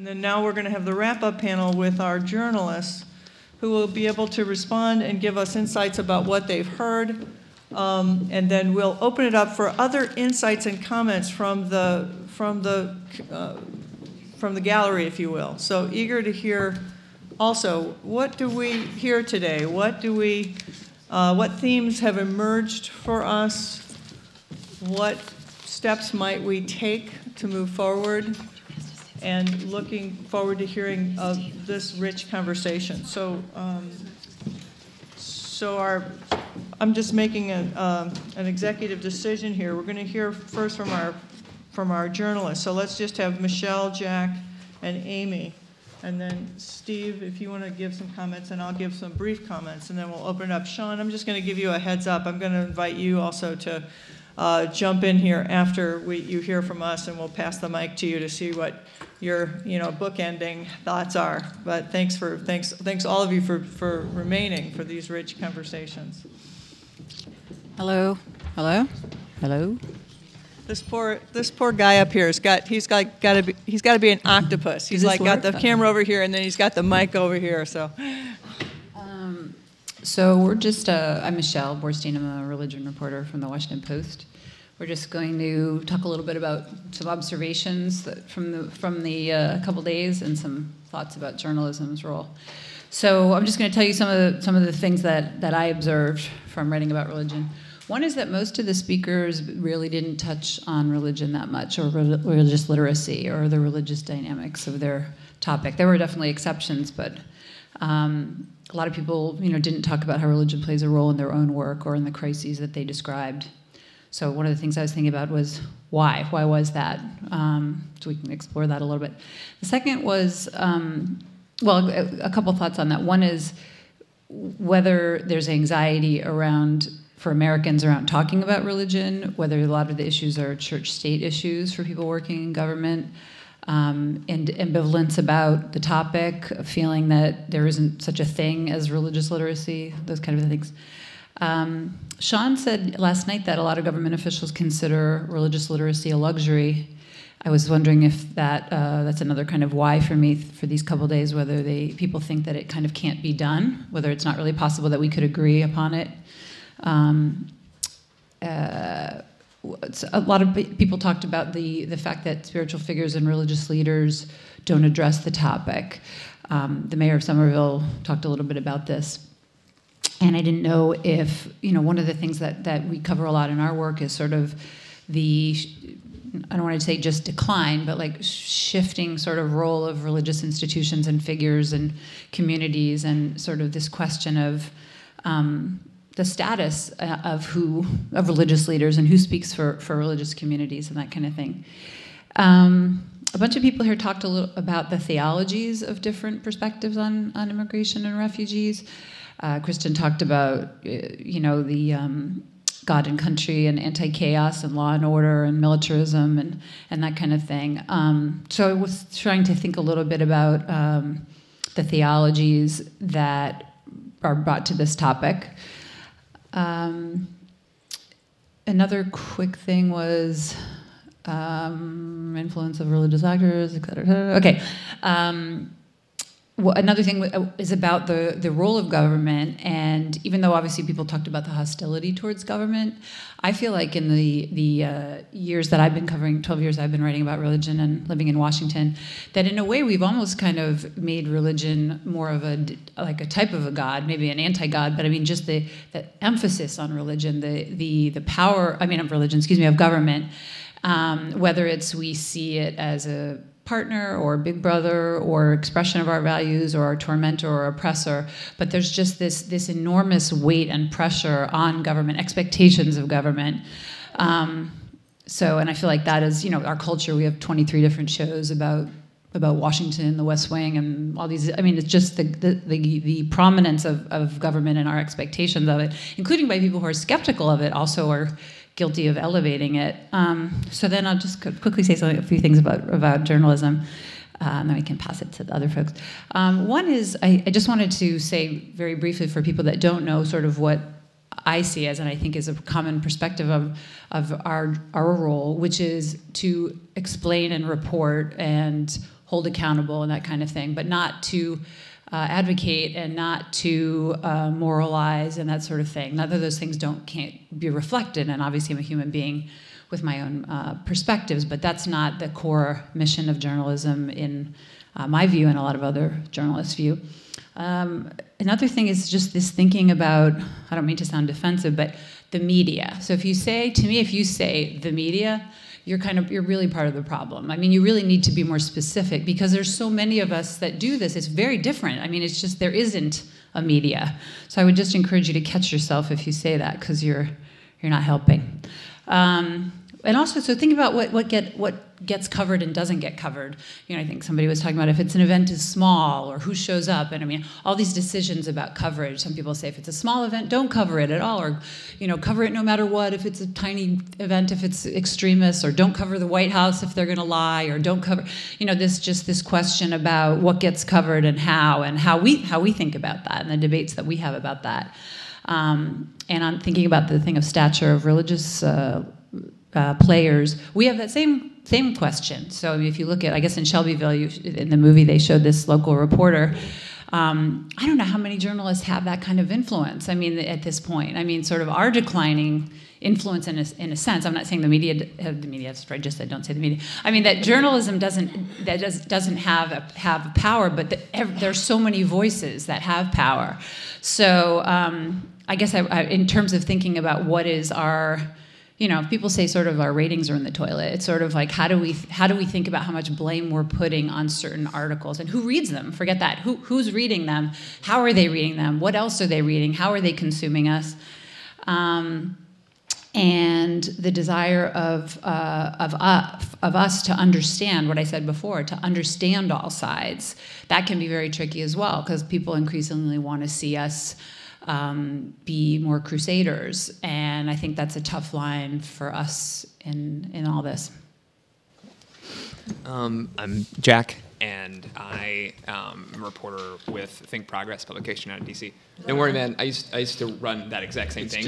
And then now we're going to have the wrap-up panel with our journalists who will be able to respond and give us insights about what they've heard. And then we'll open it up for other insights and comments from the gallery, if you will. So eager to hear also, what do we hear today? What themes have emerged for us? What steps might we take to move forward? And looking forward to hearing this rich conversation. So, I'm just making an executive decision here. We're going to hear first from our journalists. So let's just have Michelle, Jack, and Amy. And then Steve, if you want to give some comments, and I'll give some brief comments, and then we'll open it up. Sean, I'm just going to give you a heads up. I'm going to invite you also to jump in here after you hear from us, and we'll pass the mic to you to see what your bookending thoughts are. But thanks all of you for remaining for these rich conversations. Hello. This poor guy up here he's got to be an octopus. He's like got the camera over here, and then he's got the mic over here. So we're just I'm Michelle Boorstein. I'm a religion reporter from the Washington Post. We're just going to talk a little bit about some observations from the couple days and some thoughts about journalism's role. So I'm just going to tell you some of the things that I observed from writing about religion. One is that most of the speakers really didn't touch on religion that much, or religious literacy, or the religious dynamics of their topic. There were definitely exceptions, but a lot of people, didn't talk about how religion plays a role in their own work or in the crises that they described. So one of the things I was thinking about was why? Why was that? So we can explore that a little bit. The second was, a couple thoughts on that. One is whether there's anxiety for Americans around talking about religion, whether a lot of the issues are church-state issues for people working in government, and ambivalence about the topic, feeling that there isn't such a thing as religious literacy, those kind of things. Sean said last night that a lot of government officials consider religious literacy a luxury. I was wondering if that's another kind of why for me for these couple days, whether people think that it kind of can't be done, whether it's not really possible that we could agree upon it. A lot of people talked about the fact that spiritual figures and religious leaders don't address the topic. The mayor of Somerville talked a little bit about this. And I didn't know if, one of the things that we cover a lot in our work is sort of I don't want to say just decline, but like shifting sort of role of religious institutions and figures and communities, and sort of this question of the status of religious leaders and who speaks for religious communities and that kind of thing. A bunch of people here talked a little about the theologies of different perspectives on immigration and refugees. Kristen talked about, the God and country and anti-chaos and law and order and militarism and that kind of thing. So I was trying to think a little bit about the theologies that are brought to this topic. Another quick thing was influence of religious actors, et cetera. Okay. Another thing is about the role of government, and even though obviously people talked about the hostility towards government, I feel like in the years that I've been covering, 12 years I've been writing about religion and living in Washington, that in a way we've almost kind of made religion more of a type of a god, maybe an anti-god, but I mean just the emphasis on religion, the power, of religion, of government, whether it's we see it as a partner or big brother or expression of our values or our tormentor or oppressor, but there's just this enormous weight and pressure on government, expectations of government. And I feel like that is, our culture. We have 23 different shows about Washington, the West Wing, and all these. It's just the prominence of government and our expectations of it, including by people who are skeptical of it, also are guilty of elevating it. So then I'll just quickly say a few things about journalism, and then we can pass it to the other folks. One is, I just wanted to say very briefly for people that don't know sort of what I see as, and I think is a common perspective of our role, which is to explain and report and hold accountable and that kind of thing, but not to advocate and not to moralize and that sort of thing. Not that those things can't be reflected, and obviously I'm a human being with my own perspectives, but that's not the core mission of journalism in my view and a lot of other journalists' view. Another thing is just this thinking about, I don't mean to sound defensive, but the media. So if you say the media, you're really part of the problem. I mean, you really need to be more specific because there's so many of us that do this. It's very different. I mean, it's just there isn't a media. So I would just encourage you to catch yourself if you say that because you're not helping. And also, so think about what gets covered and doesn't get covered. I think somebody was talking about if it's an event is small or who shows up, and I mean all these decisions about coverage. Some people say if it's a small event, don't cover it at all, or cover it no matter what. If it's a tiny event, if it's extremists, or don't cover the White House if they're going to lie, or don't cover. This question about what gets covered and how we think about that, and the debates that we have about that. And I'm thinking about the thing of stature of religious players. We have that same question. So if you look at, I guess in Shelbyville, in the movie they showed this local reporter. I don't know how many journalists have that kind of influence. I mean, at this point, I mean, sort of our declining influence in a sense. I'm not saying the media. I just said don't say the media. I mean that journalism doesn't have power, but there's so many voices that have power. So I guess in terms of thinking about what is our people say sort of our ratings are in the toilet. It's sort of like how do we think about how much blame we're putting on certain articles and who reads them? Forget that. Who's reading them? How are they reading them? What else are they reading? How are they consuming us? And the desire of us to understand what I said before, to understand all sides, that can be very tricky as well because people increasingly want to see us be more crusaders, and I think that's a tough line for us in all this. I'm Jack, and I am a reporter with Think Progress publication out of DC. Don't worry, man. I used to run that exact same thing.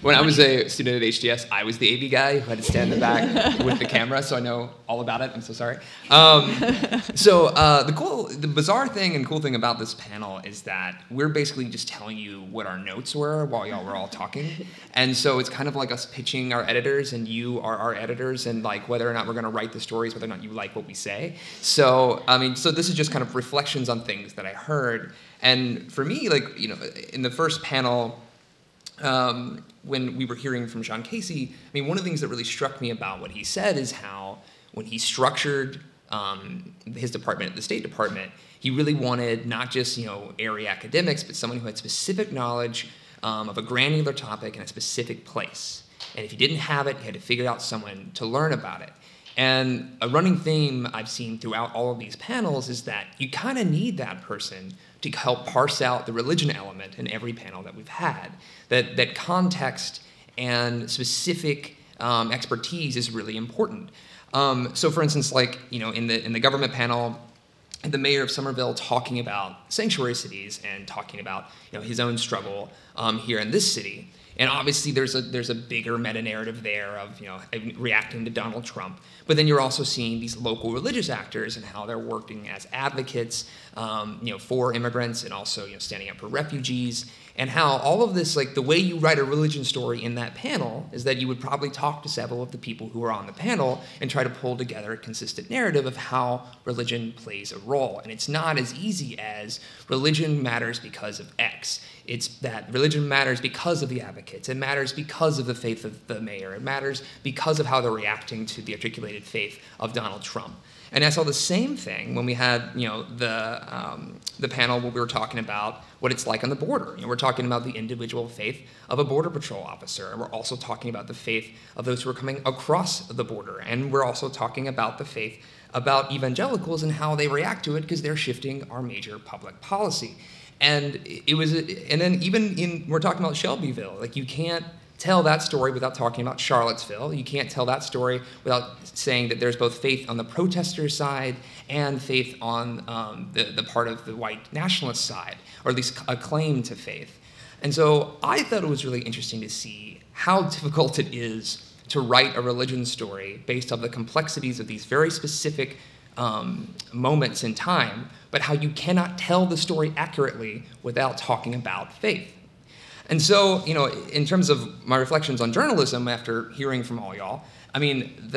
When I was a student at HDS, I was the AV guy who had to stand in the back with the camera, so I know all about it. I'm so sorry. The bizarre thing and cool thing about this panel is that we're basically just telling you what our notes were while y'all were all talking, and so it's kind of like us pitching our editors, and you are our editors, and like whether or not we're going to write the stories, whether or not you like what we say. So this is just kind of reflections on things that I heard. And for me, in the first panel, when we were hearing from Sean Casey, I mean, one of the things that really struck me about what he said is how when he structured his department, the State Department, he really wanted not just, area academics, but someone who had specific knowledge of a granular topic in a specific place. And if he didn't have it, he had to figure out someone to learn about it. And a running theme I've seen throughout all of these panels is that you kind of need that person to help parse out the religion element in every panel that we've had. That context and specific expertise is really important. So for instance, in the government panel, the mayor of Somerville talking about sanctuary cities and talking about his own struggle here in this city. And obviously there's a bigger meta-narrative there of reacting to Donald Trump. But then you're also seeing these local religious actors and how they're working as advocates for immigrants and also standing up for refugees. And how all of this, the way you write a religion story in that panel is that you would probably talk to several of the people who are on the panel and try to pull together a consistent narrative of how religion plays a role. And it's not as easy as religion matters because of X. It's that religion matters because of the advocates. It matters because of the faith of the mayor. It matters because of how they're reacting to the articulated faith of Donald Trump. And I saw the same thing when we had, the panel where we were talking about what it's like on the border. We're talking about the individual faith of a Border Patrol officer, and we're also talking about the faith of those who are coming across the border, and we're also talking about the faith about evangelicals and how they react to it because they're shifting our major public policy. And we're talking about Shelbyville. You can't tell that story without talking about Charlottesville. You can't tell that story without saying that there's both faith on the protesters' side and faith on the part of the white nationalist side, or at least a claim to faith. And so I thought it was really interesting to see how difficult it is to write a religion story based on the complexities of these very specific moments in time, but how you cannot tell the story accurately without talking about faith. And so, in terms of my reflections on journalism after hearing from all y'all, I mean,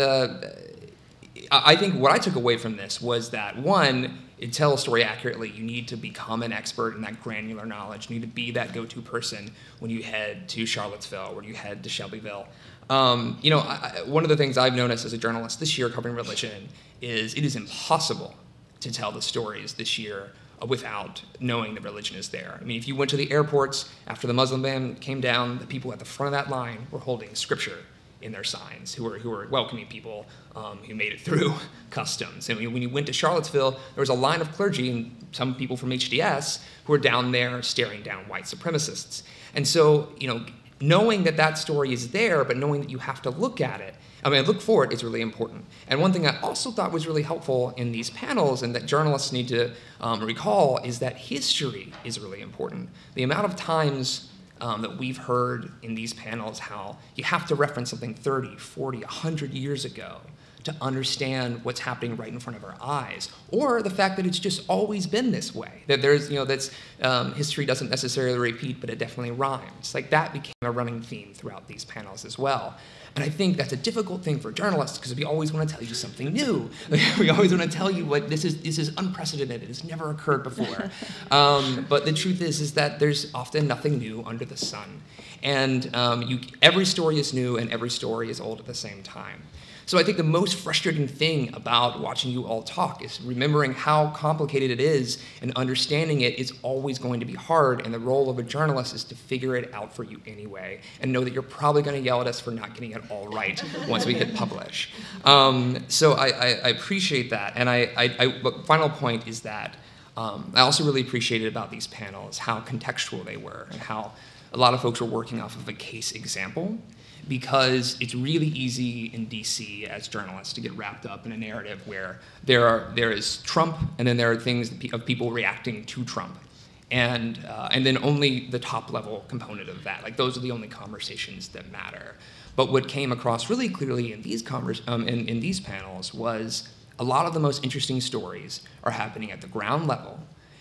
I think what I took away from this was that, one, to tell a story accurately, you need to become an expert in that granular knowledge. You need to be that go-to person when you head to Charlottesville, when you head to Shelbyville. One of the things I've noticed as a journalist this year covering religion is it is impossible to tell the stories this year without knowing that religion is there. I mean, if you went to the airports after the Muslim ban came down, the people at the front of that line were holding scripture in their signs, who were welcoming people who made it through customs. And when you went to Charlottesville, there was a line of clergy and some people from HDS who were down there staring down white supremacists. And so, knowing that that story is there, but knowing that you have to look at it, look for it is really important. And one thing I also thought was really helpful in these panels and that journalists need to recall is that history is really important. The amount of times that we've heard in these panels how you have to reference something 30, 40, 100 years ago to understand what's happening right in front of our eyes, or the fact that it's just always been this way, that there's, history doesn't necessarily repeat, but it definitely rhymes. Like that became a running theme throughout these panels as well. And I think that's a difficult thing for journalists because we always want to tell you something new. We always want to tell you what this is unprecedented. It has never occurred before. But the truth is that there's often nothing new under the sun. And every story is new and every story is old at the same time. So I think the most frustrating thing about watching you all talk is remembering how complicated it is, and understanding it is always going to be hard, and the role of a journalist is to figure it out for you anyway, and know that you're probably going to yell at us for not getting it all right once we hit publish. So I appreciate that, and but final point is that I also really appreciated about these panels how contextual they were, and how a lot of folks were working off of a case example, because it's really easy in DC as journalists to get wrapped up in a narrative where there is Trump, and then there are things of people reacting to Trump, and then only the top level component of that. Like those are the only conversations that matter. But what came across really clearly in these in these panels was a lot of the most interesting stories are happening at the ground level.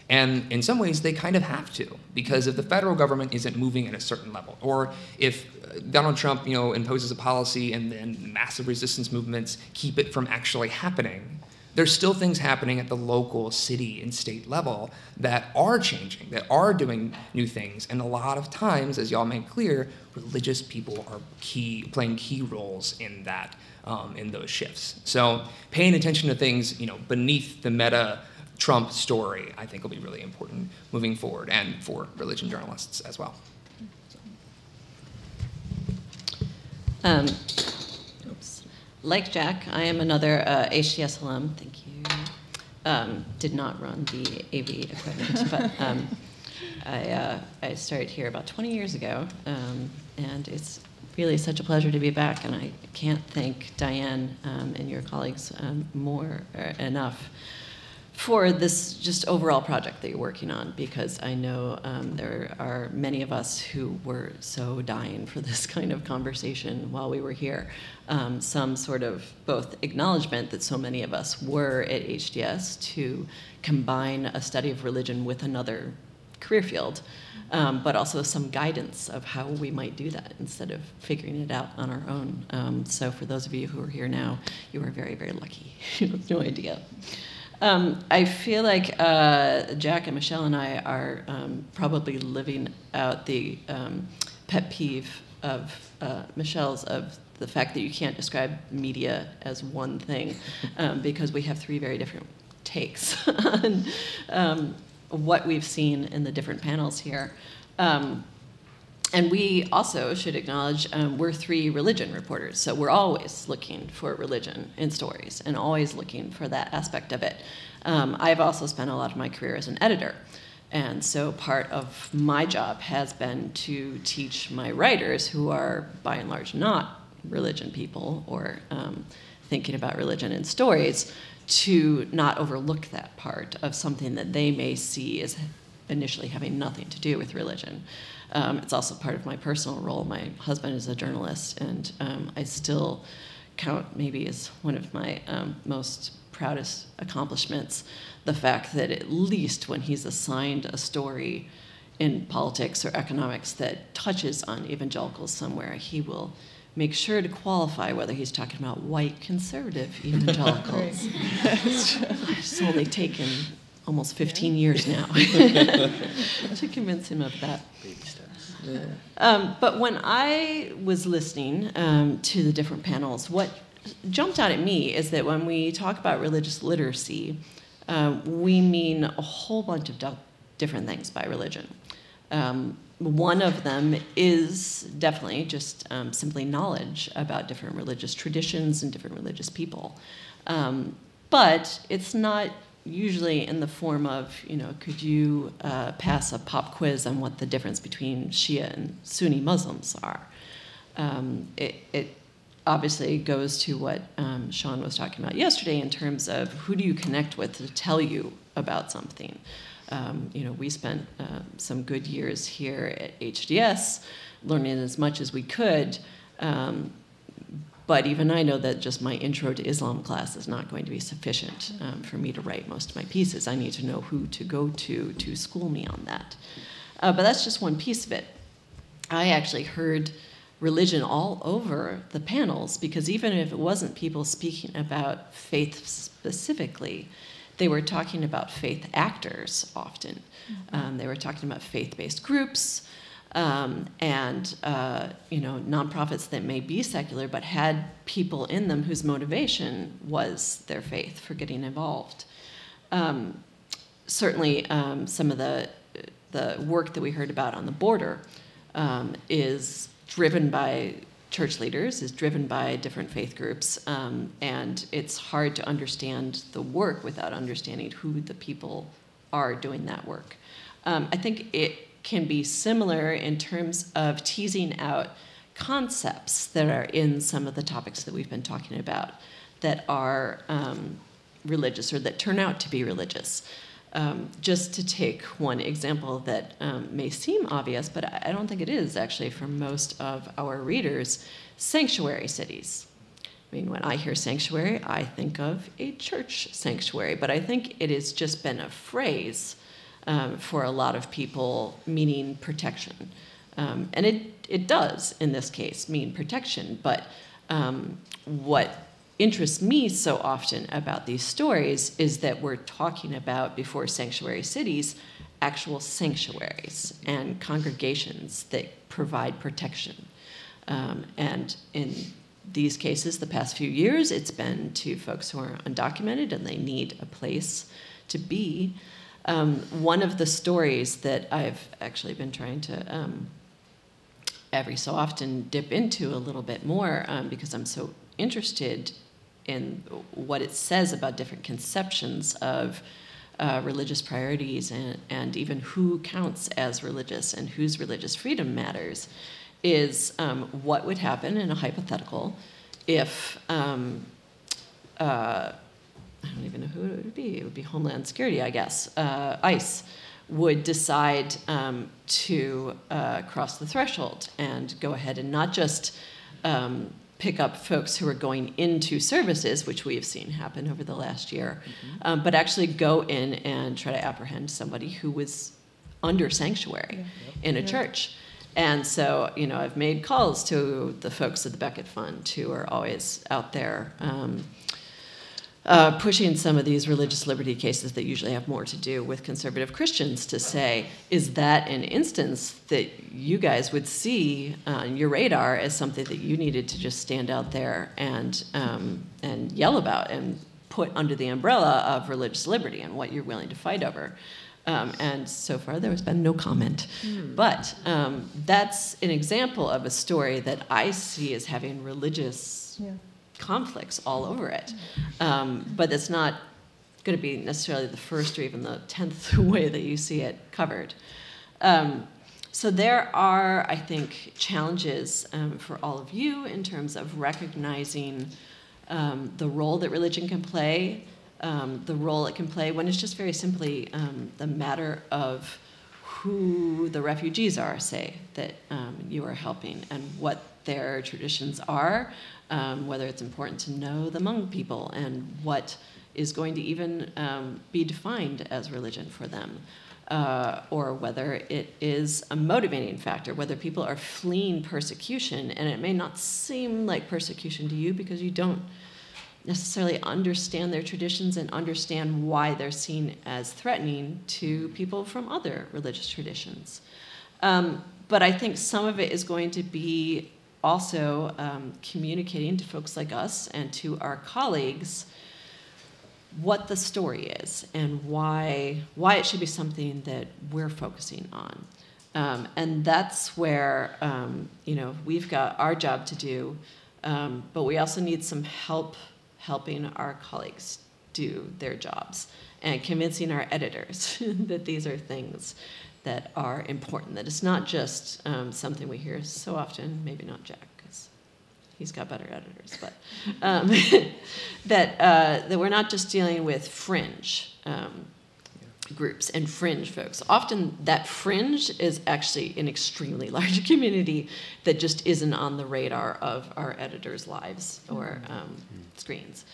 And in some ways, they kind of have to, because if the federal government isn't moving at a certain level, or if Donald Trump, imposes a policy and then massive resistance movements keep it from actually happening, there's still things happening at the local, city, and state level that are changing, that are doing new things. And a lot of times, as y'all made clear, religious people are playing key roles in that, in those shifts. So paying attention to things, beneath the meta Trump story, I think will be really important moving forward, and for religion journalists as well. Like Jack, I am another HDS alum. Thank you. Did not run the AV equipment, but I started here about 20 years ago, and it's really such a pleasure to be back. And I can't thank Diane and your colleagues more enough for this just overall project that you're working on, because I know there are many of us who were so dying for this kind of conversation while we were here. Some sort of both acknowledgement that so many of us were at HDS to combine a study of religion with another career field, but also some guidance of how we might do that instead of figuring it out on our own. So for those of you who are here now, you are very, very lucky. You have no idea. I feel like Jack and Michelle and I are probably living out the pet peeve of Michelle's, of the fact that you can't describe media as one thing, because we have three very different takes on what we've seen in the different panels here. And we also should acknowledge we're three religion reporters, so we're always looking for religion in stories and always looking for that aspect of it. I've also spent a lot of my career as an editor, and so part of my job has been to teach my writers, who are by and large not religion people or thinking about religion in stories, to not overlook that part of something that they may see as initially having nothing to do with religion. It's also part of my personal role. My husband is a journalist, and I still count maybe as one of my most proudest accomplishments, the fact that at least when he's assigned a story in politics or economics that touches on evangelicals somewhere, he will make sure to qualify whether he's talking about white conservative evangelicals. It's only taken almost 15 years now to convince him of that. Baby steps. But when I was listening to the different panels, what jumped out at me is that when we talk about religious literacy, we mean a whole bunch of different things by religion. One of them is definitely just simply knowledge about different religious traditions and different religious people. But it's not usually in the form of, could you pass a pop quiz on what the difference between Shia and Sunni Muslims are? It obviously goes to what Sean was talking about yesterday in terms of who do you connect with to tell you about something. We spent some good years here at HDS learning as much as we could, but even I know that just my intro to Islam class is not going to be sufficient for me to write most of my pieces. I need to know who to go to school me on that. But that's just one piece of it. I actually heard religion all over the panels, because even if it wasn't people speaking about faith specifically, they were talking about faith actors often. They were talking about faith-based groups and nonprofits that may be secular but had people in them whose motivation was their faith for getting involved. Certainly, some of the work that we heard about on the border is driven by church leaders, is driven by different faith groups, and it's hard to understand the work without understanding who the people are doing that work. I think it can be similar in terms of teasing out concepts that are in some of the topics that we've been talking about that are religious or that turn out to be religious. Just to take one example that may seem obvious, but I don't think it is actually for most of our readers, sanctuary cities. I mean, when I hear sanctuary, I think of a church sanctuary, but I think it has just been a phrase for a lot of people meaning protection. And it does, in this case, mean protection, but what interests me so often about these stories is that we're talking about, before sanctuary cities, actual sanctuaries and congregations that provide protection. And in these cases, the past few years, it's been to folks who are undocumented and they need a place to be. One of the stories that I've actually been trying to every so often dip into a little bit more because I'm so interested in what it says about different conceptions of religious priorities and even who counts as religious and whose religious freedom matters, is what would happen in a hypothetical if, I don't even know who it would be. It would be Homeland Security, I guess. ICE would decide to cross the threshold and go ahead and not just pick up folks who are going into services, which we have seen happen over the last year, but actually go in and try to apprehend somebody who was under sanctuary in a church. And so, I've made calls to the folks at the Beckett Fund who are always out there pushing some of these religious liberty cases that usually have more to do with conservative Christians to say, is that an instance that you guys would see on your radar as something that you needed to just stand out there and yell about and put under the umbrella of religious liberty and what you're willing to fight over? And so far, there has been no comment. But that's an example of a story that I see as having religious conflicts all over it. But it's not going to be necessarily the first or even the 10th way that you see it covered. So there are, I think, challenges for all of you in terms of recognizing the role that religion can play, the role it can play when it's just very simply the matter of who the refugees are, say, that you are helping and what their traditions are, whether it's important to know the Hmong people and what is going to even be defined as religion for them, or whether it is a motivating factor, whether people are fleeing persecution, and it may not seem like persecution to you because you don't necessarily understand their traditions and understand why they're seen as threatening to people from other religious traditions. But I think some of it is going to be also communicating to folks like us and to our colleagues what the story is and why it should be something that we're focusing on. And that's where, we've got our job to do, but we also need some help helping our colleagues do their jobs and convincing our editors that these are things that are important, that it's not just something we hear so often, maybe not Jack, because he's got better editors, but that we're not just dealing with fringe groups and fringe folks. Often that fringe is actually an extremely large community that just isn't on the radar of our editors' lives or screens.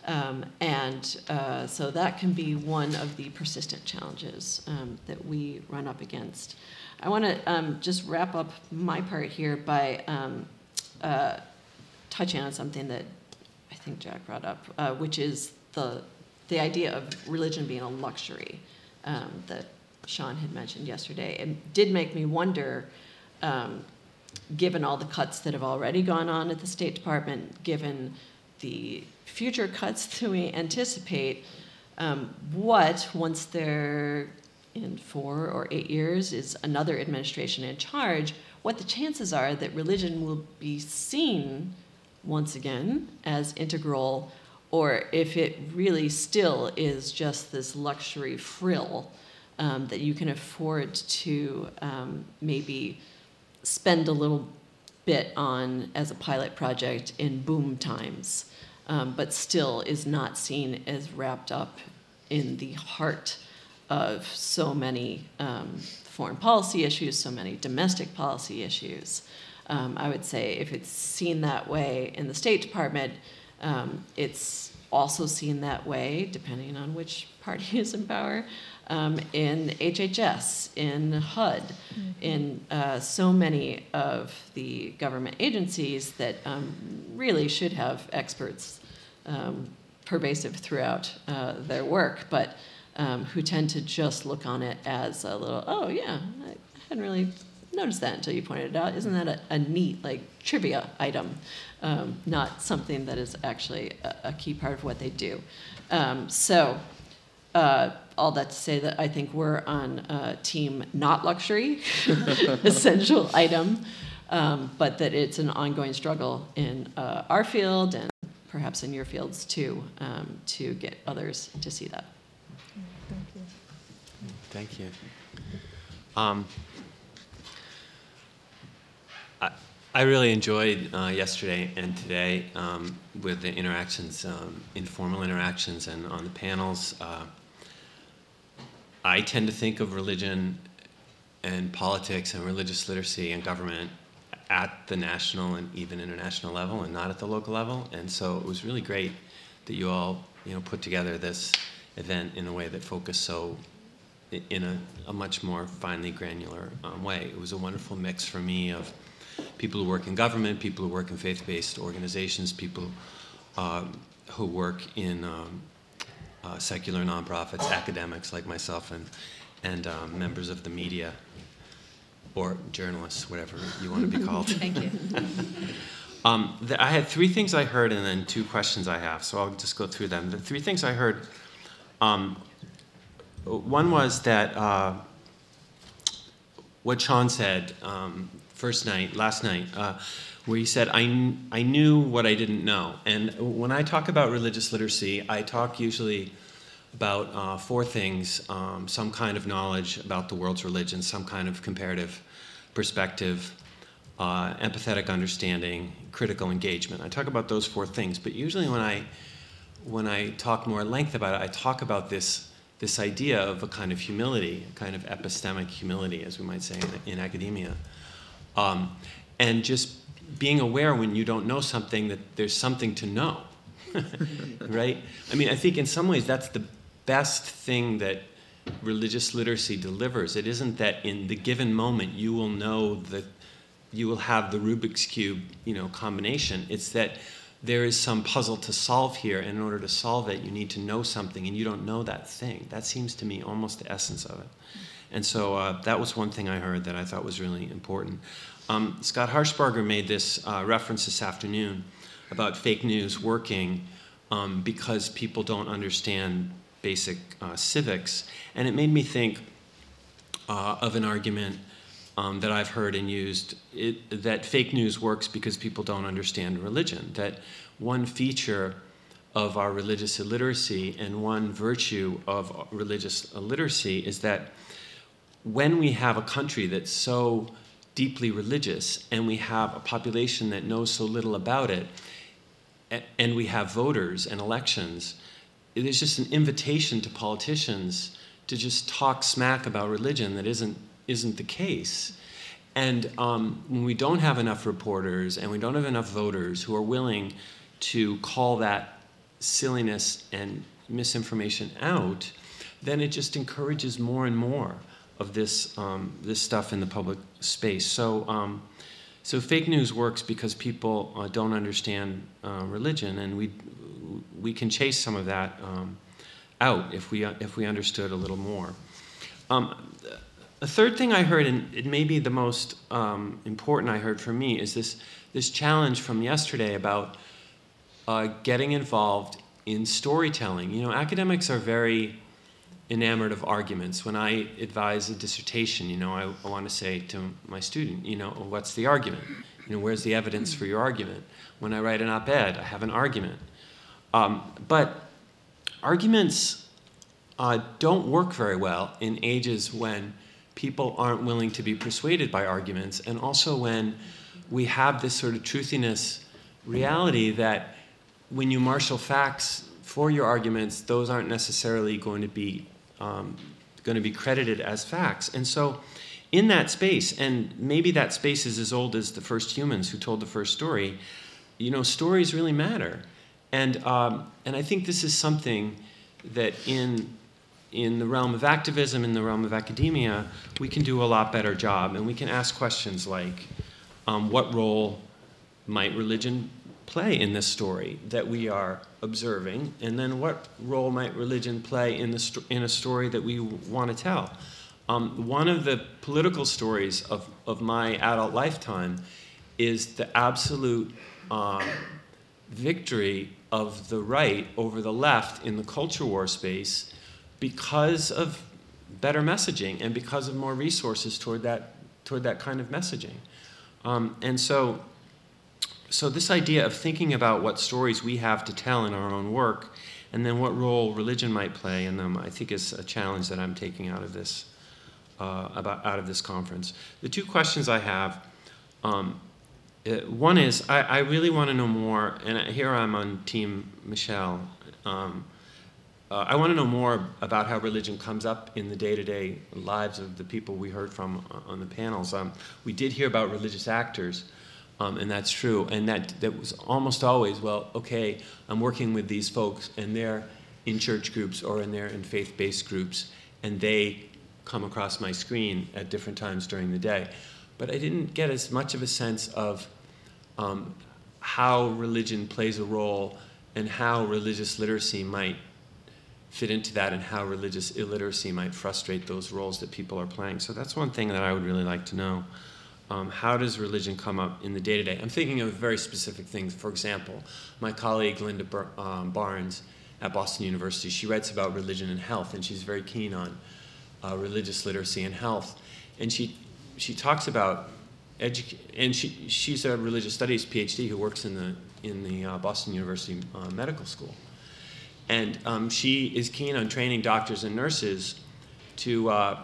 So that can be one of the persistent challenges that we run up against. I want to just wrap up my part here by touching on something that I think Jack brought up, which is the idea of religion being a luxury that Sean had mentioned yesterday. It did make me wonder, given all the cuts that have already gone on at the State Department, given the future cuts that we anticipate, what, once they're in 4 or 8 years, is another administration in charge, what the chances are that religion will be seen once again as integral, or if it really still is just this luxury frill that you can afford to maybe spend a little bit on as a pilot project in boom times, but still is not seen as wrapped up in the heart of so many foreign policy issues, so many domestic policy issues. I would say if it's seen that way in the State Department, it's also seen that way, depending on which party is in power, in HHS, in HUD, in so many of the government agencies that really should have experts pervasive throughout their work, but who tend to just look on it as a little, oh yeah, I hadn't really noticed that until you pointed it out. Isn't that a neat, like, trivia item? Not something that is actually a key part of what they do. All that to say that I think we're on team not luxury, essential item, but that it's an ongoing struggle in our field and perhaps in your fields too, to get others to see that. Thank you. I really enjoyed yesterday and today with the interactions, informal interactions, and on the panels. I tend to think of religion and politics and religious literacy and government at the national and even international level and not at the local level. And so it was really great that you all put together this event in a way that focused so in a much more finely granular way. It was a wonderful mix for me of people who work in government, people who work in faith-based organizations, people who work in secular nonprofits, academics like myself, and members of the media, or journalists, whatever you want to be called. Thank you. I had 3 things I heard and then 2 questions I have, so I'll just go through them. The 3 things I heard, one was that what Sean said last night, where he said, I knew what I didn't know. And when I talk about religious literacy, I talk usually about 4 things: some kind of knowledge about the world's religions, some kind of comparative perspective, empathetic understanding, critical engagement. I talk about those 4 things, but usually when I talk more at length about it, I talk about this idea of a kind of humility, a kind of epistemic humility, as we might say in academia. And just being aware when you don't know something that there's something to know. right? I mean, I think in some ways that's the best thing that religious literacy delivers. It isn't that in the given moment you will know that you will have the Rubik's Cube, combination. It's that there is some puzzle to solve here, and in order to solve it, you need to know something, and you don't know that thing. That seems to me almost the essence of it. And so that was one thing I heard that I thought was really important. Scott Harshbarger made this reference this afternoon about fake news working because people don't understand basic civics. And it made me think of an argument that I've heard and used, that fake news works because people don't understand religion, that one feature of our religious illiteracy and one virtue of religious illiteracy is that when we have a country that's so deeply religious and we have a population that knows so little about it, and we have voters and elections, there's just an invitation to politicians to just talk smack about religion that isn't the case. And when we don't have enough reporters and we don't have enough voters who are willing to call that silliness and misinformation out, then it just encourages more and more of this stuff in the public space. So fake news works because people don't understand religion, and we can chase some of that out if we understood a little more. A third thing I heard, and it may be the most important I heard for me, is this challenge from yesterday about getting involved in storytelling. Academics are very enamored of arguments. When I advise a dissertation, I want to say to my student, what's the argument? Where's the evidence for your argument? When I write an op-ed, I have an argument. But arguments don't work very well in ages when people aren't willing to be persuaded by arguments, and also when we have this sort of truthiness reality that when you marshal facts for your arguments, those aren't necessarily going to be credited as facts. And so in that space, and maybe that space is as old as the first humans who told the first story, stories really matter. And I think this is something that in the realm of activism, in the realm of academia, we can do a lot better job. And we can ask questions like, what role might religion play in this story that we are observing? And then what role might religion play in a story that we want to tell? One of the political stories of my adult lifetime is the absolute victory of the right over the left in the culture war space because of better messaging and because of more resources toward that kind of messaging. And so this idea of thinking about what stories we have to tell in our own work and then what role religion might play in them, I think is a challenge that I'm taking out of this conference. The two questions I have, one is I really want to know more, and here I'm on Team Michelle. I want to know more about how religion comes up in the day-to-day lives of the people we heard from on the panels. We did hear about religious actors, and that's true. And that was almost always, well, okay, I'm working with these folks, and they're in church groups or they're in faith-based groups, and they come across my screen at different times during the day. But I didn't get as much of a sense of how religion plays a role and how religious literacy might fit into that and how religious illiteracy might frustrate those roles that people are playing. So that's one thing that I would really like to know. How does religion come up in the day-to-day? I'm thinking of very specific things. For example, my colleague Linda Barnes at Boston University, she writes about religion and health, and she's very keen on religious literacy and health. And she talks about and she's a religious studies PhD who works in the Boston University Medical School. And she is keen on training doctors and nurses to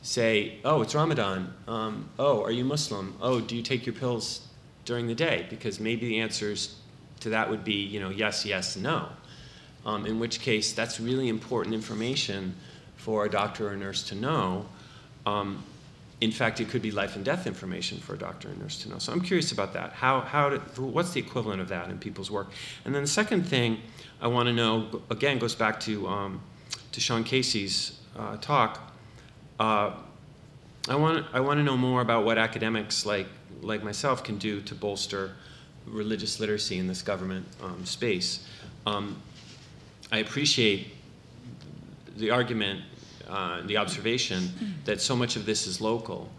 say, oh, it's Ramadan. Oh, are you Muslim? Oh, do you take your pills during the day? Because maybe the answers to that would be, yes, yes, no. In which case, that's really important information for a doctor or a nurse to know. in fact, it could be life and death information for a doctor and nurse to know. So I'm curious about that. What's the equivalent of that in people's work? And then the second thing I want to know, again, goes back to Sean Casey's talk. I want to know more about what academics like myself can do to bolster religious literacy in this government space. I appreciate the argument, the observation that so much of this is local.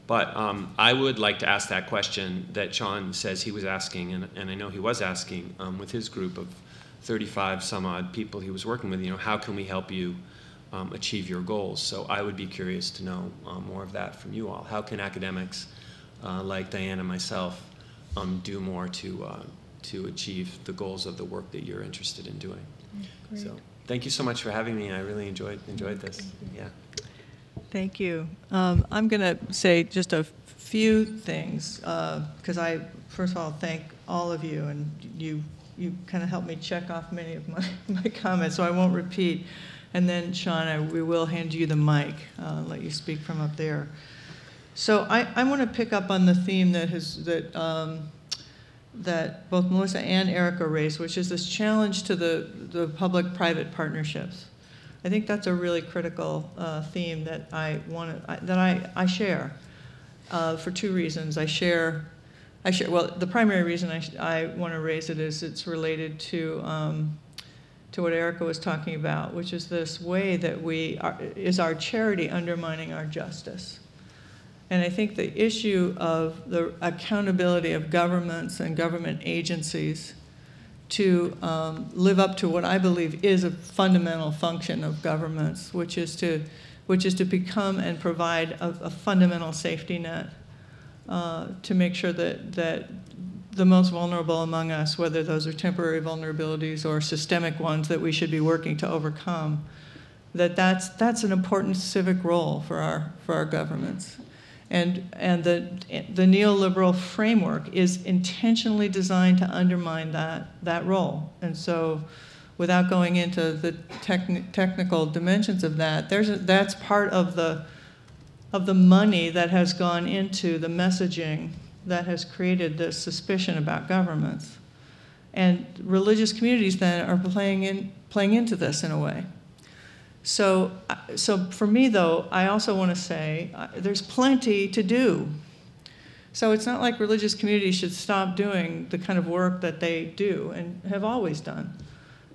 But I would like to ask that question that Sean says he was asking, and I know he was asking with his group of 35 some odd people he was working with, how can we help you achieve your goals? So I would be curious to know more of that from you all. How can academics like Diane and myself do more to achieve the goals of the work that you're interested in doing? Great. So thank you so much for having me. I really enjoyed this. Yeah. Thank you. I'm going to say just a few things, because I, first of all, thank all of you, and you kind of helped me check off many of my comments, so I won't repeat. And then, Sean, we will hand you the mic, let you speak from up there. So I want to pick up on the theme that both Melissa and Erica raised, which is this challenge to the public-private partnerships. I think that's a really critical theme that I share for two reasons. I share. Well, the primary reason I want to raise it is it's related to what Erica was talking about, which is this way that is our charity undermining our justice. And I think the issue of the accountability of governments and government agencies to live up to what I believe is a fundamental function of governments, which is to become and provide a fundamental safety net to make sure that the most vulnerable among us, whether those are temporary vulnerabilities or systemic ones that we should be working to overcome, that's an important civic role for our governments. And the neoliberal framework is intentionally designed to undermine that role. And so, without going into the technical dimensions of that, that's part of the money that has gone into the messaging that has created this suspicion about governments. And religious communities then are playing into this in a way. So for me, though, I also want to say there's plenty to do. So it's not like religious communities should stop doing the kind of work that they do and have always done.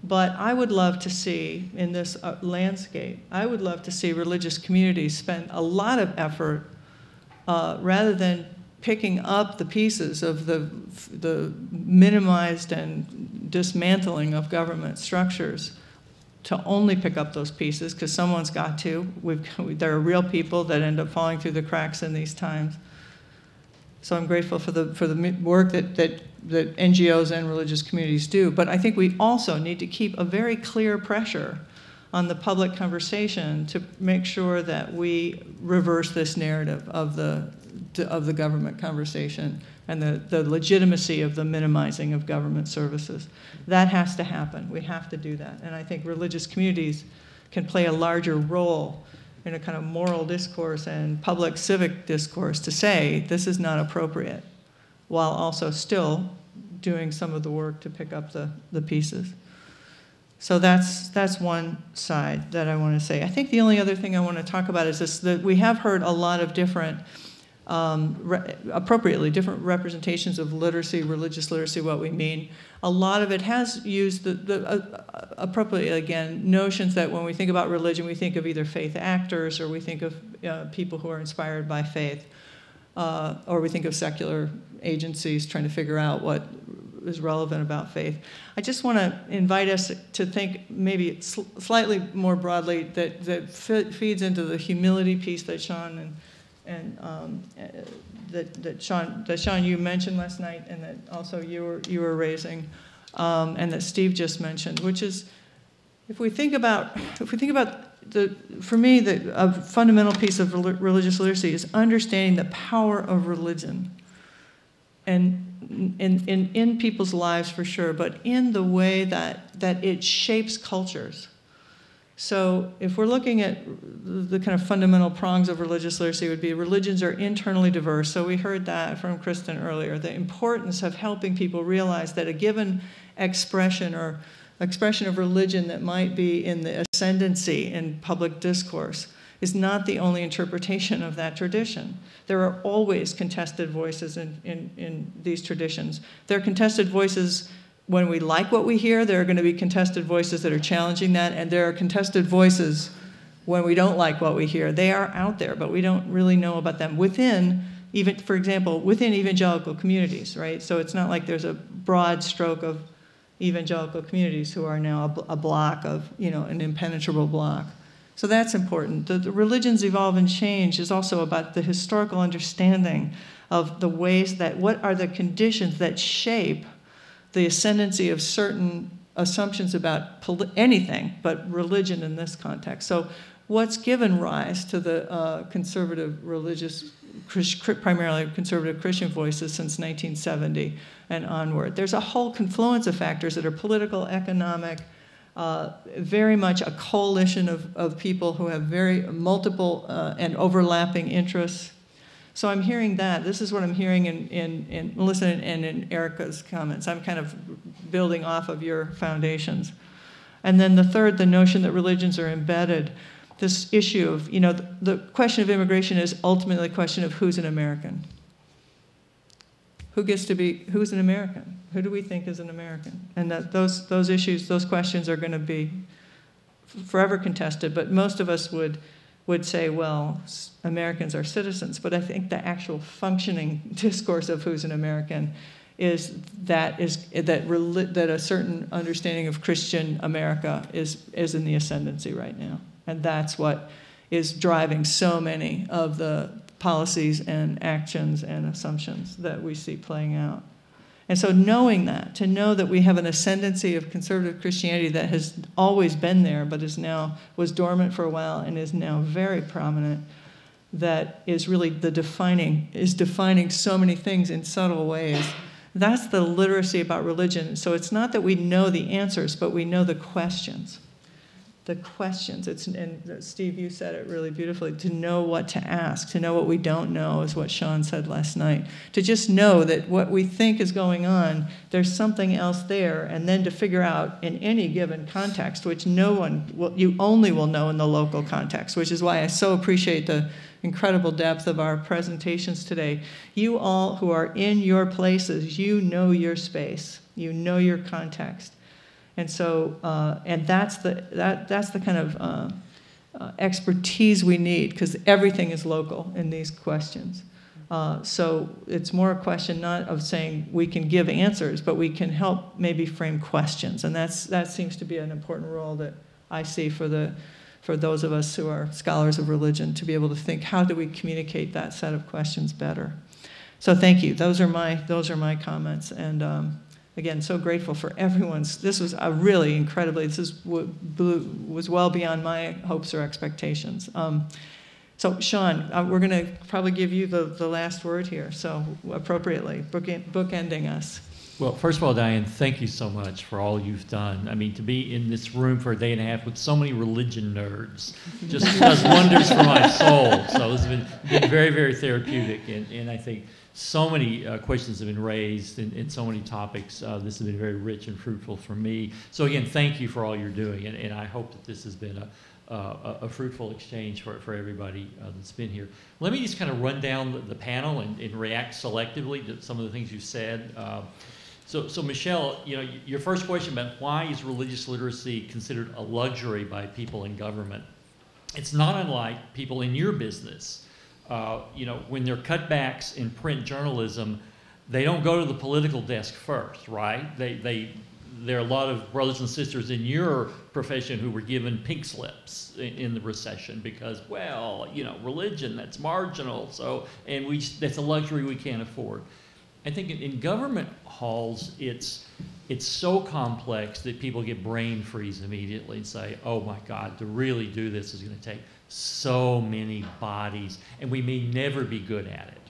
But I would love to see, in this landscape, I would love to see religious communities spend a lot of effort rather than picking up the pieces of the minimized and dismantling of government structures, to only pick up those pieces, because someone's got to. There are real people that end up falling through the cracks in these times. So I'm grateful for the work that NGOs and religious communities do. But I think we also need to keep a very clear pressure on the public conversation to make sure that we reverse this narrative of the government conversation and the legitimacy of the minimizing of government services. That has to happen. We have to do that. And I think religious communities can play a larger role in a kind of moral discourse and public civic discourse to say this is not appropriate, while also still doing some of the work to pick up the pieces. So that's one side that I want to say. I think the only other thing I want to talk about is this, that we have heard a lot of different, appropriately, different representations of literacy, religious literacy, what we mean. A lot of it has used appropriately, again, notions that when we think about religion, we think of either faith actors, or we think of people who are inspired by faith, or we think of secular agencies trying to figure out what is relevant about faith. I just want to invite us to think maybe slightly more broadly that feeds into the humility piece that Sean that Sean you mentioned last night, and that also you were raising, and that Steve just mentioned, which is if we think about for me a fundamental piece of religious literacy is understanding the power of religion, and in people's lives for sure, but in the way that it shapes cultures. So if we're looking at the kind of fundamental prongs of religious literacy, would be religions are internally diverse. So we heard that from Kristen earlier, the importance of helping people realize that a given expression or expression of religion that might be in the ascendancy in public discourse is not the only interpretation of that tradition. There are always contested voices in these traditions. There are contested voices when we like what we hear. There are going to be contested voices that are challenging that, and there are contested voices when we don't like what we hear. They are out there, but we don't really know about them within, even, for example, within evangelical communities, right? So it's not like there's a broad stroke of evangelical communities who are now a block of, an impenetrable block. So that's important. The religions evolve and change is also about the historical understanding of the ways that, what are the conditions that shape the ascendancy of certain assumptions about anything but religion in this context. So what's given rise to the conservative religious, primarily conservative Christian voices since 1970 and onward? There's a whole confluence of factors that are political, economic, very much a coalition of people who have very multiple and overlapping interests. So I'm hearing that. This is what I'm hearing in Melissa and in Erica's comments. I'm kind of building off of your foundations. And then the third, the notion that religions are embedded. This issue of, the question of immigration is ultimately a question of who's an American. Who's an American? Who do we think is an American? And that those issues, those questions are going to be forever contested, but most of us would say, well, Americans are citizens. But I think the actual functioning discourse of who's an American is that a certain understanding of Christian America is in the ascendancy right now. And that's what is driving so many of the policies and actions and assumptions that we see playing out. And so knowing that, to know that we have an ascendancy of conservative Christianity that has always been there, but was dormant for a while and is now very prominent, that is really defining so many things in subtle ways. That's the literacy about religion. So it's not that we know the answers, but we know the questions. The questions. And Steve, you said it really beautifully. To know what to ask, to know what we don't know is what Sean said last night. To just know that what we think is going on, there's something else there, and then to figure out in any given context, which you only will know in the local context, which is why I so appreciate the incredible depth of our presentations today. You all who are in your places, you know your space, you know your context. And so, and that's the kind of expertise we need, because everything is local in these questions. So it's more a question not of saying we can give answers, but we can help maybe frame questions, and that seems to be an important role that I see for those of us who are scholars of religion, to be able to think, how do we communicate that set of questions better? So thank you. Those are my comments, and. Again, so grateful for everyone's. This was a really incredibly. Was well beyond my hopes or expectations. So, Sean, we're going to probably give you the last word here. So, appropriately, bookending us. Well, first of all, Diane, thank you so much for all you've done. I mean, to be in this room for a day and a half with so many religion nerds just does wonders for my soul. So this has been very, very therapeutic, and I think so many questions have been raised in so many topics. This has been very rich and fruitful for me. So again, thank you for all you're doing, and I hope that this has been a fruitful exchange for everybody that's been here. Let me just kind of run down the panel and react selectively to some of the things you said. So Michelle, your first question about why is religious literacy considered a luxury by people in government? It's not unlike people in your business. When there are cutbacks in print journalism, they don't go to the political desk first, right? There are a lot of brothers and sisters in your profession who were given pink slips in the recession because, religion, that's marginal. So, that's a luxury we can't afford. I think in government halls, it's so complex that people get brain freeze immediately and say, oh my God, to really do this is going to take so many bodies, and we may never be good at it.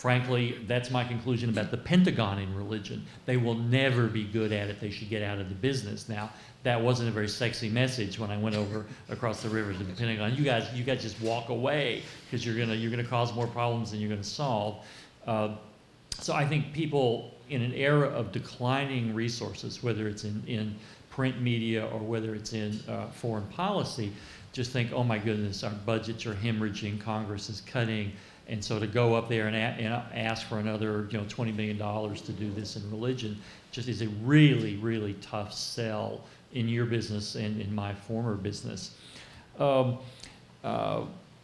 Frankly, that's my conclusion about the Pentagon in religion. They will never be good at it. They should get out of the business. Now, that wasn't a very sexy message when I went over across the river to the Pentagon. You guys just walk away because you're gonna cause more problems than you're gonna solve. So I think people in an era of declining resources, whether it's in print media or whether it's in foreign policy, just think, oh my goodness, our budgets are hemorrhaging, Congress is cutting, and so to go up there and ask for another $20 million to do this in religion just is a really, really tough sell in your business and in my former business. And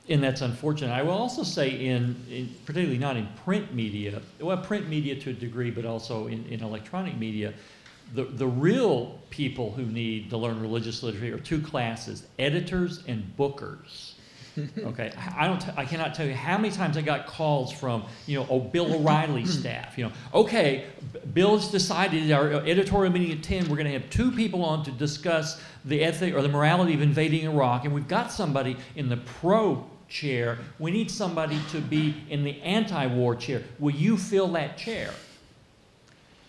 that's unfortunate. I will also say in particularly not in print media, well, print media to a degree, but also in electronic media, the real people who need to learn religious literature are two classes: editors and bookers. Okay, I cannot tell you how many times I got calls from Bill O'Reilly's staff. Okay, Bill's decided our editorial meeting at 10. We're going to have 2 people on to discuss the ethic or the morality of invading Iraq, and we've got somebody in the pro chair. We need somebody to be in the anti-war chair. Will you fill that chair?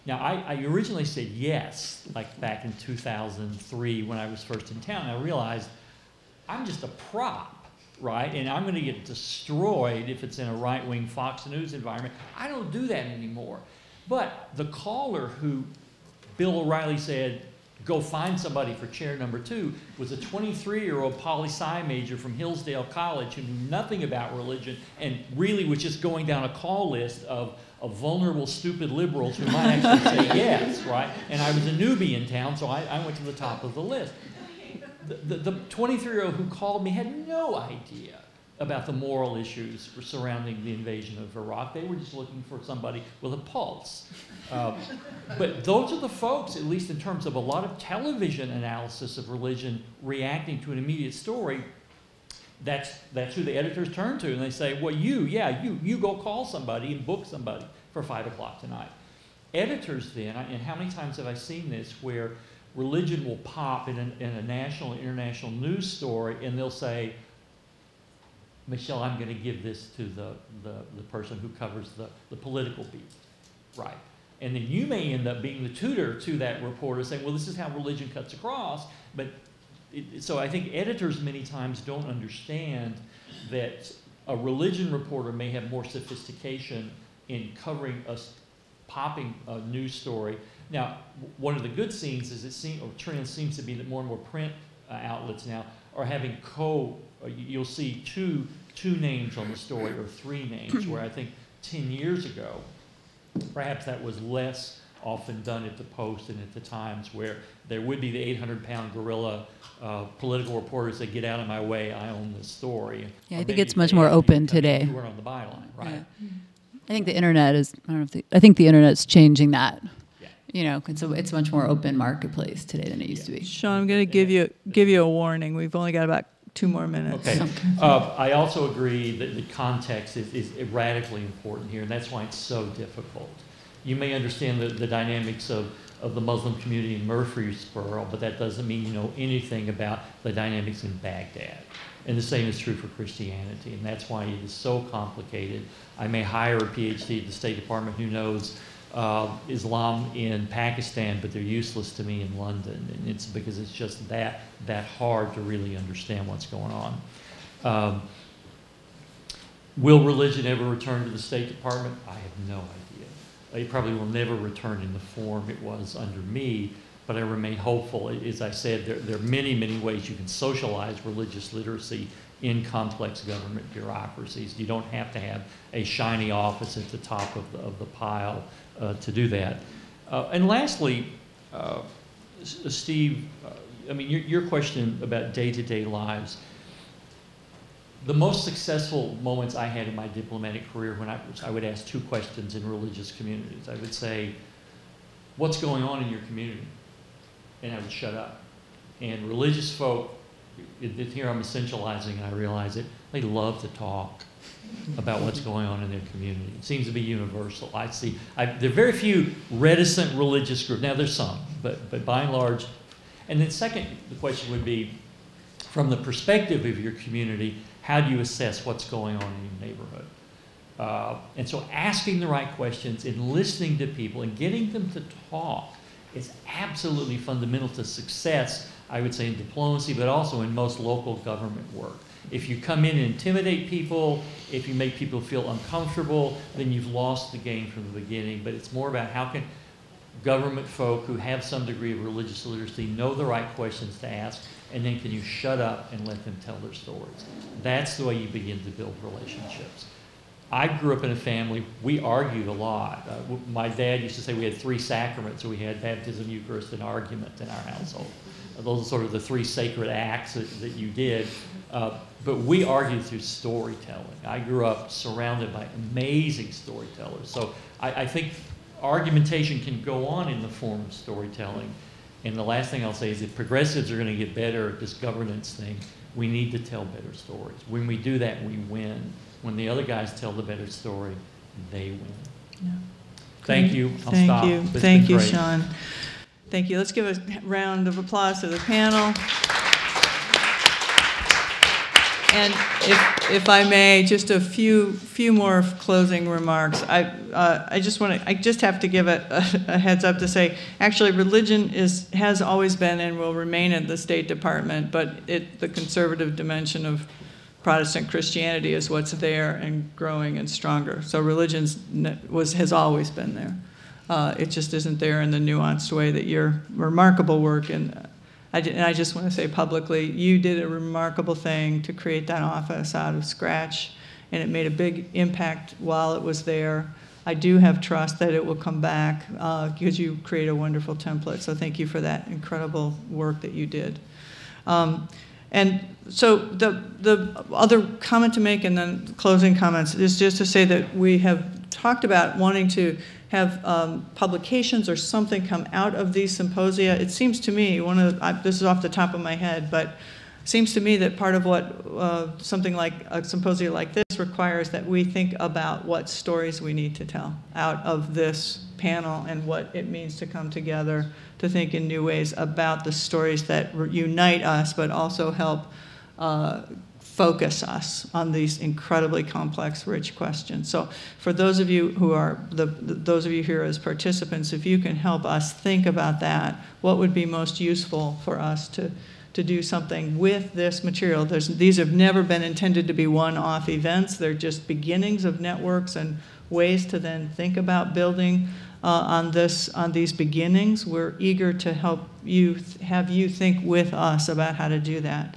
Now, I originally said yes, like back in 2003 when I was first in town. I realized I'm just a prop, right? And I'm going to get destroyed if it's in a right-wing Fox News environment. I don't do that anymore. But the caller who Bill O'Reilly said, go find somebody for chair number 2, was a 23-year-old poli-sci major from Hillsdale College who knew nothing about religion and really was just going down a call list of vulnerable, stupid liberals who might actually say yes, right? And I was a newbie in town, so I went to the top of the list. The 23-year-old who called me had no idea about the moral issues surrounding the invasion of Iraq. They were just looking for somebody with a pulse. But those are the folks, at least in terms of a lot of television analysis of religion reacting to an immediate story, that's who the editors turn to. And they say, well, you go call somebody and book somebody for 5 o'clock tonight. Editors then, and how many times have I seen this, where religion will pop in a national and international news story, and they'll say, Michelle, I'm going to give this to the person who covers the political beat, right? And then you may end up being the tutor to that reporter saying, well, this is how religion cuts across. But so I think editors many times don't understand that a religion reporter may have more sophistication in covering popping a news story. Now, one of the good scenes is trend seems to be that more and more print outlets now are having you'll see two names on the story or 3 names, where I think 10 years ago, perhaps that was less often done at the Post and at the Times, where there would be the 800-pound gorilla political reporters that get out of my way, I own this story. Yeah, I think it's much more open today. Who are on the byline, right? Yeah. I think the internet is, I think the internet's changing that. It's a much more open marketplace today than it used to be. Sean, I'm going to give you a warning. We've only got about 2 more minutes. Okay. I also agree that the context is radically important here, and that's why it's so difficult. You may understand the dynamics of the Muslim community in Murfreesboro, but that doesn't mean you know anything about the dynamics in Baghdad. And the same is true for Christianity, and that's why it is so complicated. I may hire a PhD at the State Department who knows Islam in Pakistan, but they're useless to me in London. And it's because it's just that hard to really understand what's going on. Will religion ever return to the State Department? I have no idea. It probably will never return in the form it was under me, but I remain hopeful. As I said, there are many, many ways you can socialize religious literacy in complex government bureaucracies. You don't have to have a shiny office at the top of the pile to do that. And lastly, Steve, your question about day-to-day lives, the most successful moments I had in my diplomatic career when I would ask 2 questions in religious communities. I would say, what's going on in your community? And I would shut up. And religious folk, here I'm essentializing and I realize it, they love to talk about what's going on in their community. It seems to be universal. There are very few reticent religious groups. Now there's some, but by and large. And then second, the question would be, from the perspective of your community, how do you assess what's going on in your neighborhood? And so asking the right questions and listening to people and getting them to talk is absolutely fundamental to success, I would say, in diplomacy, but also in most local government work. If you come in and intimidate people, if you make people feel uncomfortable, then you've lost the game from the beginning. But it's more about how can government folk who have some degree of religious literacy know the right questions to ask, and then can you shut up and let them tell their stories. That's the way you begin to build relationships. I grew up in a family, we argued a lot. My dad used to say we had 3 sacraments, so we had baptism, Eucharist, and argument in our household. Those are sort of the 3 sacred acts that you did. But we argued through storytelling. I grew up surrounded by amazing storytellers. So I think argumentation can go on in the form of storytelling. And the last thing I'll say is if progressives are going to get better at this governance thing, we need to tell better stories. When we do that, we win. When the other guys tell the better story, they win. Yeah. Thank you. I'll Thank stop. you. It's Thank been you, great. Sean. Thank you. Let's give a round of applause to the panel. And if I may, just a few more closing remarks. I just have to give a heads up to say, actually, religion has always been and will remain at the State Department, but the conservative dimension of Protestant Christianity is what's there and growing and stronger. So religion has always been there. It just isn't there in the nuanced way that your remarkable work and I just want to say publicly, you did a remarkable thing to create that office out of scratch, and it made a big impact while it was there. I do have trust that it will come back because you create a wonderful template. So thank you for that incredible work that you did. And so the other comment to make and then closing comments is just to say that we have talked about wanting to have publications or something come out of these symposia. It seems to me, this is off the top of my head, but it seems to me that part of what something like a symposia like this requires that we think about what stories we need to tell out of this panel and what it means to come together to think in new ways about the stories that unite us but also help focus us on these incredibly complex, rich questions. So for those of you who are, those of you here as participants, if you can help us think about that, what would be most useful for us to do something with this material. These have never been intended to be one-off events. They're just beginnings of networks and ways to then think about building on these beginnings. We're eager to help you, have you think with us about how to do that.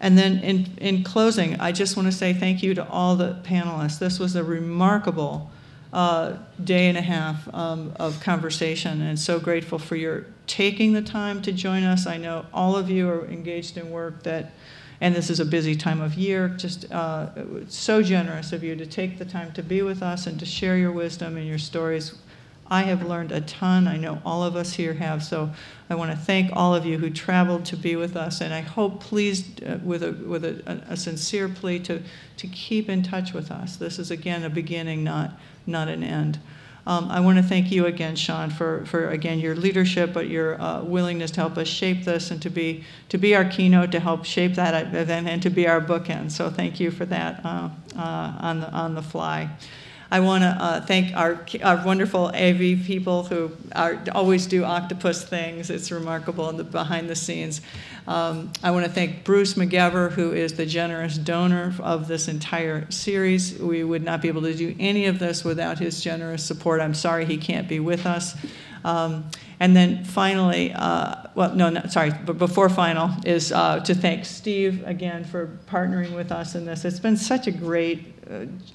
And then in closing, I just want to say thank you to all the panelists. This was a remarkable day and a half of conversation, and so grateful for your taking the time to join us. I know all of you are engaged in work and this is a busy time of year, just so generous of you to take the time to be with us and to share your wisdom and your stories. I have learned a ton. I know all of us here have. So I want to thank all of you who traveled to be with us. And I hope, please, with a sincere plea to keep in touch with us. This is, again, a beginning, not an end. I want to thank you again, Sean, for again, your leadership, but your willingness to help us shape this and to be our keynote, to help shape that event, and to be our bookend. So thank you for that on the fly. I want to thank our wonderful AV people who always do octopus things. It's remarkable in the behind the scenes. I want to thank Bruce McGever, who is the generous donor of this entire series. We would not be able to do any of this without his generous support. I'm sorry he can't be with us. And then finally, but before final is to thank Steve again for partnering with us in this. It's been such a great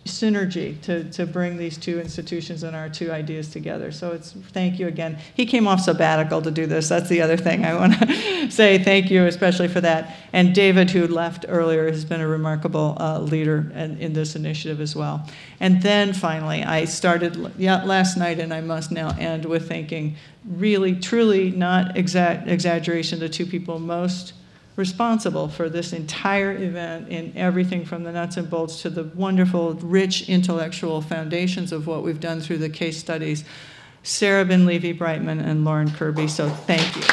synergy to bring these two institutions and our two ideas together. So thank you again. He came off sabbatical to do this. That's the other thing I want to say thank you, especially for that. And David, who left earlier, has been a remarkable leader in this initiative as well. And then finally, I started last night, and I must now end with thanking, really, truly, not exaggeration, the two people most responsible for this entire event in everything from the nuts and bolts to the wonderful, rich intellectual foundations of what we've done through the case studies, Sarah Ben Levy Brightman and Lauren Kirby. So thank you.